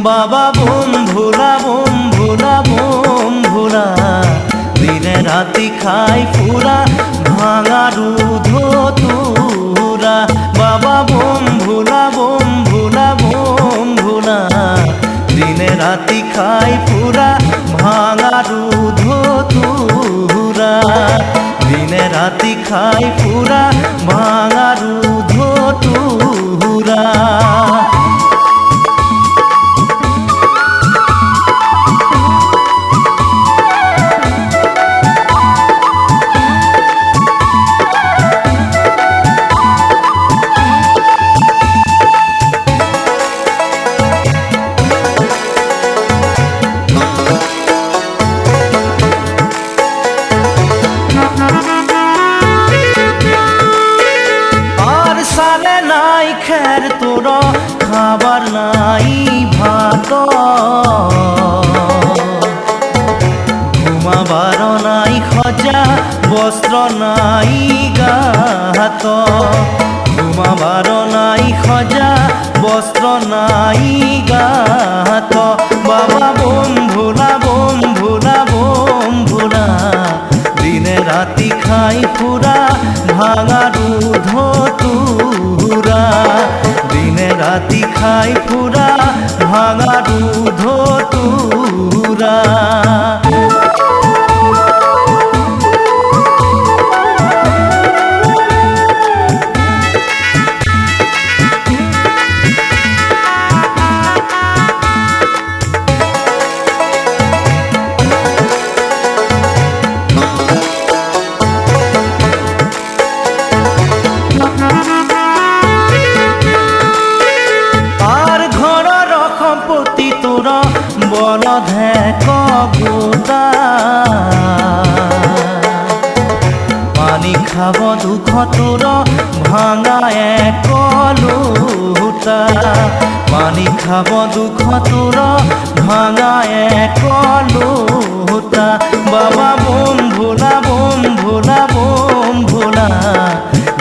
বাবা বোম ভোলা দিনে রাতি খাই পুরা ভাঙা দুধ তুরা। বাবা বোম ভোলা দিনে রাতি খাই পুরা ভাঙা দুধ তুরা। দিনে রাতি খাই পুরা ভাঙা দুধ তুরা। নাই খের তোর খাবার নাই ভাত, ঘুমাবার নাই খজা বস্ত্র নাই গাহাত। ঘুমাবার নাই খজা বস্ত্র নাই গাহাত। বাবা বোম ভোলা দিনে রাতি খাই পুরা ভাঙা দুধ তুরা। দিনে রাতি খাই পুরা ভাঙা দুধ তুরা। তোর বলধে কবুতা পানি খাব দুঃখ তোর ভাঙা এক লোটা। পানি খাব দুঃখ তোর ভাঙা এক লোটা। বাবা বোম ভোলা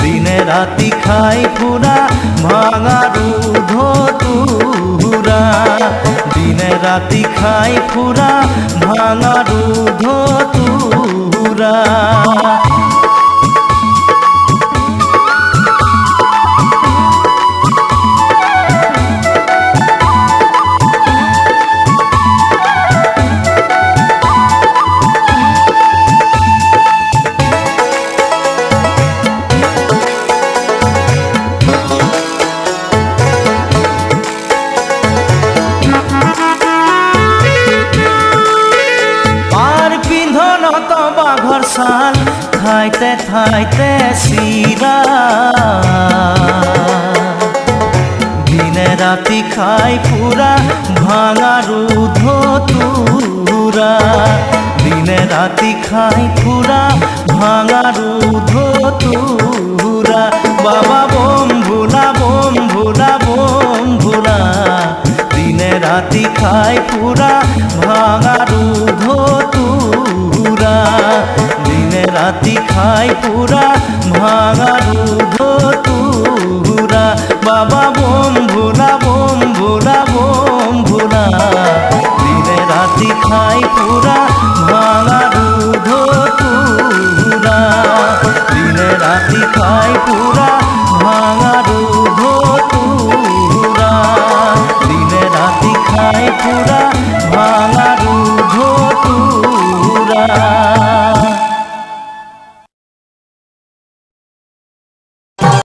দিনে রাতি খাই পুরা ভাঙা দুধ তুরা। দিনে রাতি খাই পুরা ভাঙা দুধ তুরা। বাঘর সাল খাইতে খাইতে সিরা। দিনে রাতি খাই পুরা ভাঙা দুধ তুরা। দিনে রাতি খাই পুরা ভাঙা দুধ তুরা। বাবা বোম ভোলা দিনে রাতি খাই পুরা ভাঙা দুধ তুরা। দিনে রাতি খাই পুরা ভাঙা দুধ তুরা। বাবা বোম ভোলা দিনে রাতি খাই পুরা ভাঙা দুধ তুরা। দিনে রাতি খাই পুরা ভাঙা দুধ তুরা। দিনে রাতি খাই পুরা